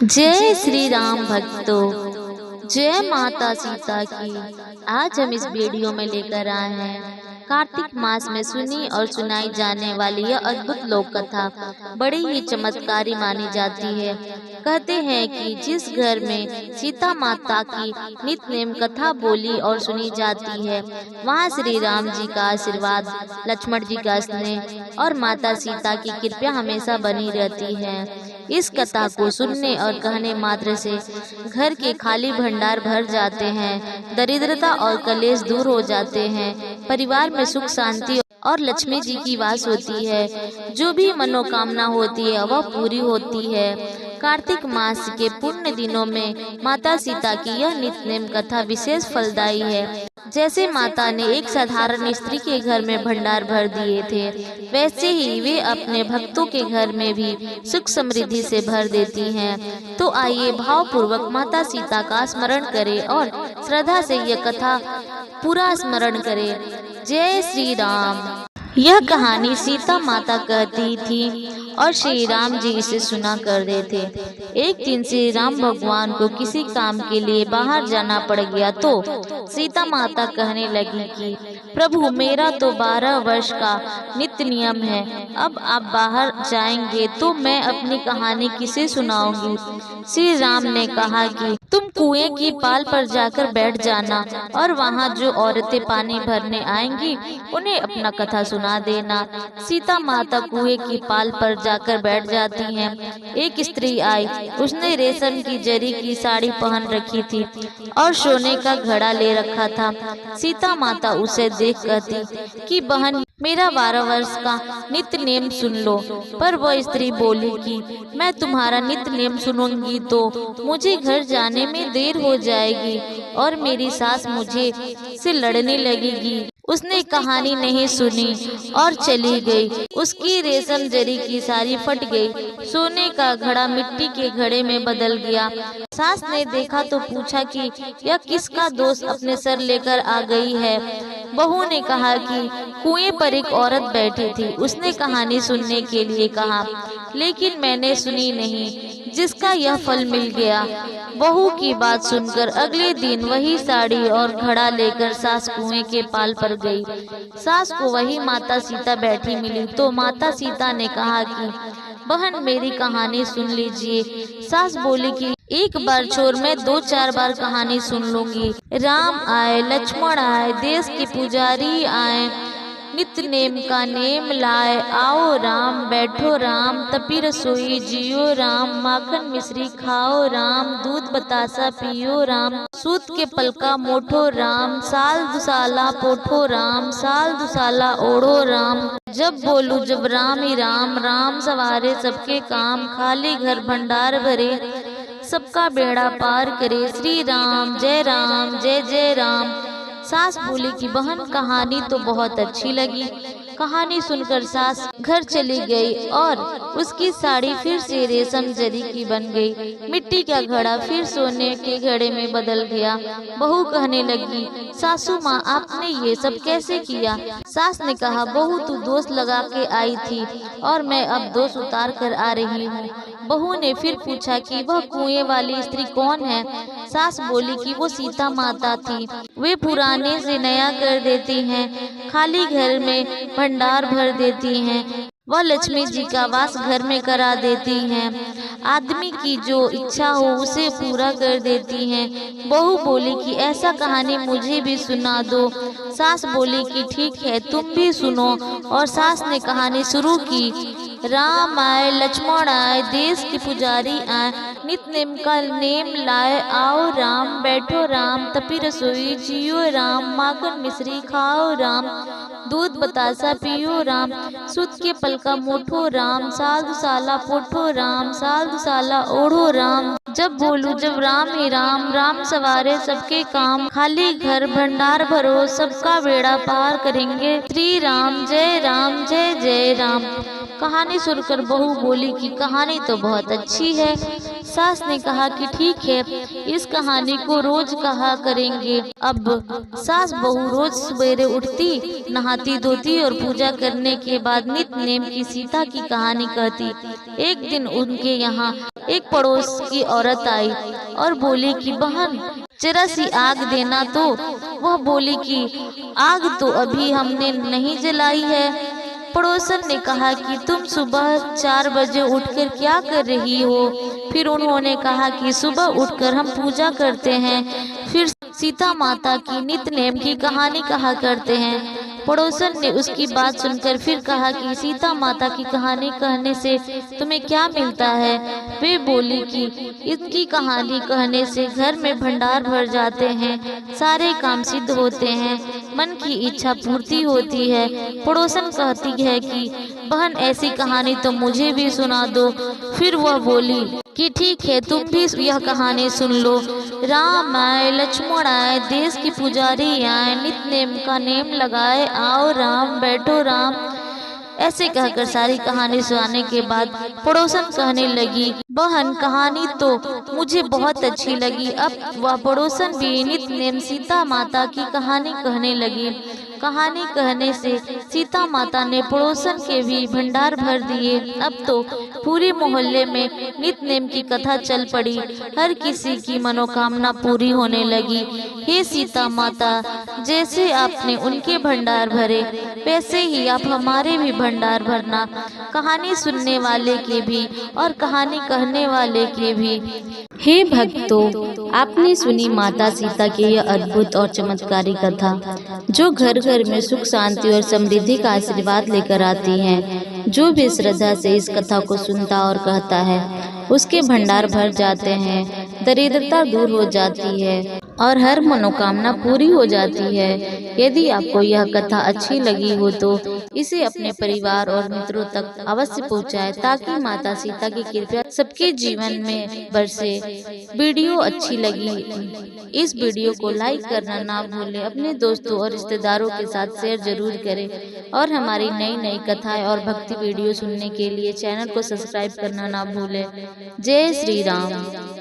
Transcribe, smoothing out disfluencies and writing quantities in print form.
जय श्री राम भक्तों, जय माता सीता की। आज हम इस वीडियो में लेकर आए हैं कार्तिक मास में सुनी और सुनाई जाने वाली यह अद्भुत लोक कथा बड़ी ही चमत्कारी मानी जाती है। कहते हैं कि जिस घर में सीता माता की नित्य नेम कथा बोली और सुनी जाती है, वहाँ श्री राम जी का आशीर्वाद, लक्ष्मण जी का स्नेह और माता सीता की कृपा हमेशा बनी रहती है। इस कथा को सुनने और कहने मात्र से घर के खाली भंडार भर जाते हैं, दरिद्रता और कलेश दूर हो जाते हैं, परिवार में सुख शांति और लक्ष्मी जी की वास होती है। जो भी मनोकामना होती है वह पूरी होती है। कार्तिक मास के पुण्य दिनों में माता सीता की यह नित्य नेम कथा विशेष फलदायी है। जैसे माता ने एक साधारण स्त्री के घर में भंडार भर दिए थे, वैसे ही वे अपने भक्तों के घर में भी सुख समृद्धि से भर देती हैं। तो आइए भावपूर्वक माता सीता का स्मरण करें और श्रद्धा से यह कथा पूरा स्मरण करें। जय श्री राम। यह कहानी सीता माता कहती थी और श्री राम जी इसे सुना करते थे। एक दिन श्री राम भगवान को किसी काम के लिए बाहर जाना पड़ गया तो सीता माता कहने लगी कि प्रभु, मेरा तो 12 वर्ष का नित्य नियम है, अब आप बाहर जाएंगे तो मैं अपनी कहानी किसे सुनाऊंगी। श्री राम ने कहा कि तुम कुएं की पाल पर जाकर बैठ जाना और वहाँ जो औरतें पानी भरने आएंगी उन्हें अपना कथा सुना देना। सीता माता कुएं की पाल पर जाकर बैठ जाती हैं। एक स्त्री आई, उसने रेशम की जरी की साड़ी पहन रखी थी और सोने का घड़ा ले रखा था। सीता माता उसे देख कहती कि बहन, मेरा 12 वर्ष का नित्य नेम सुन लो। पर वह स्त्री बोली कि मैं तुम्हारा नित्य नेम सुनूंगी तो मुझे घर जाने में देर हो जाएगी और मेरी सास मुझे से लड़ने लगेगी। उसने कहानी नहीं सुनी और चली गई। उसकी रेशम जरी की साड़ी फट गई, सोने का घड़ा मिट्टी के घड़े में बदल गया। सास ने देखा तो पूछा कि यह किसका दोष अपने सर लेकर आ गई है। बहू ने कहा कि कुएं पर एक औरत बैठी थी, उसने कहानी सुनने के लिए कहा, लेकिन मैंने सुनी नहीं, जिसका यह फल मिल गया। बहू की बात सुनकर अगले दिन वही साड़ी और घड़ा लेकर सास कुएं के पाल पर गई। सास को वही माता सीता बैठी मिली तो माता सीता ने कहा कि बहन, मेरी कहानी सुन लीजिए। सास बोली कि एक बार छोड़, मैं 2-4 बार कहानी सुन लूंगी। राम आए, लक्ष्मण आए, देश के पुजारी आए, नित्य नेम का नेम लाए, आओ राम, बैठो राम, तपी रसोई जियो राम, माखन मिश्री खाओ राम, दूध बतासा पियो राम, सूत के पलका मोठो राम, साल दुसाला पोठो राम, साल दुसाला ओढ़ो राम। जब बोलू जब राम ही राम, राम सवारे सबके काम, खाली घर भंडार भरे, सबका बेड़ा पार करे, श्री राम जय जय राम। सास बोली कि बहन, कहानी तो बहुत अच्छी लगी। कहानी सुनकर सास घर चली गई और उसकी साड़ी फिर से रेशम जरी की बन गई। मिट्टी का घड़ा फिर सोने के घड़े में बदल गया। बहू कहने लगी, सासू माँ, आपने ये सब कैसे किया। सास ने कहा, बहू, तू दोष लगा के आई थी और मैं अब दोष उतार कर आ रही हूँ। बहू ने फिर पूछा कि वह कुएं वाली स्त्री कौन है। सास बोली कि वो सीता माता थी, वे पुराने से नया कर देती हैं, खाली घर में भंडार भर देती हैं, वह लक्ष्मी जी का वास घर में करा देती हैं, आदमी की जो इच्छा हो उसे पूरा कर देती हैं। बहू बोली कि ऐसा कहानी मुझे भी सुना दो। सास बोली कि ठीक है, तुम भी सुनो। और सास ने कहानी शुरू की। राम आए, लक्ष्मण आए, देश के पुजारी आए, नित्य नेम का नेम लाए, आओ राम, बैठो राम, तपी रसोई जियो राम, माखन मिश्री खाओ राम, दूध बतासा पियो राम, सूत के पलका मोठो राम, साल दुसाला पोठो राम, साल दुसाला ओढ़ो राम। जब बोलू जब राम ही राम, राम सवारे सबके काम, खाली घर भंडार भरो, सबका बेड़ा पार करेंगे, श्री राम जय जय राम। कहानी सुनकर बहू बोली कि कहानी तो बहुत अच्छी है। सास ने कहा कि ठीक है, इस कहानी को रोज कहा करेंगे। अब सास बहू रोज सवेरे उठती, नहाती धोती और पूजा करने के बाद नित्य नेम की सीता की कहानी कहती। एक दिन उनके यहाँ एक पड़ोस की औरत आई और बोली कि बहन जरा सी आग देना। तो वह बोली कि आग तो अभी हमने नहीं जलाई है। पड़ोसन ने कहा कि तुम सुबह 4 बजे उठकर क्या कर रही हो? फिर उन्होंने कहा कि सुबह उठकर हम पूजा करते हैं, फिर सीता माता की नित्य नेम की कहानी कहा करते हैं। पड़ोसन ने उसकी बात सुनकर फिर कहा कि सीता माता की कहानी कहने से तुम्हें क्या मिलता है? वे बोली कि इसकी कहानी कहने से घर में भंडार भर जाते हैं, सारे काम सिद्ध होते हैं, मन की इच्छा पूर्ति होती है। पड़ोसन कहती है कि बहन ऐसी कहानी तो मुझे भी सुना दो। फिर वह बोली कि ठीक है, तुम भी यह कहानी सुन लो। राम आए लक्ष्मण आए, देश की पुजारी आए, नित्य नेम का नेम लगाए, आओ राम बैठो राम। ऐसे कहकर सारी कहानी सुनाने के बाद पड़ोसन कहने लगी बहन कहानी तो मुझे बहुत अच्छी लगी। अब वह पड़ोसन भी नित्य नेम सीता माता की कहानी कहने लगी। कहानी कहने से सीता माता ने पड़ोसन के भी भंडार भर दिए। अब तो पूरे मोहल्ले में नित्य नेम की कथा चल पड़ी, हर किसी की मनोकामना पूरी होने लगी। हे सीता माता, जैसे आपने उनके भंडार भरे वैसे ही आप हमारे भी भंडार भरना, कहानी सुनने वाले के भी और कहानी कहने वाले के भी। हे भक्तों, आपने सुनी माता सीता की यह अद्भुत और चमत्कारी कथा, जो घर घर में सुख शांति और समृद्धि का आशीर्वाद लेकर आती है। जो भी श्रद्धा से इस कथा को सुनता और कहता है, उसके भंडार भर जाते हैं, दरिद्रता दूर हो जाती है और हर मनोकामना पूरी हो जाती है। यदि आपको यह कथा अच्छी लगी हो तो इसे अपने परिवार और मित्रों तक अवश्य पहुंचाएं, ताकि माता सीता की कृपा सबके जीवन में बरसे। वीडियो अच्छी लगी इस वीडियो को लाइक करना ना भूलें, अपने दोस्तों और रिश्तेदारों के साथ शेयर जरूर करें और हमारी नई नई कथाएं और भक्ति वीडियो सुनने के लिए चैनल को सब्सक्राइब करना ना भूलें। जय श्री राम।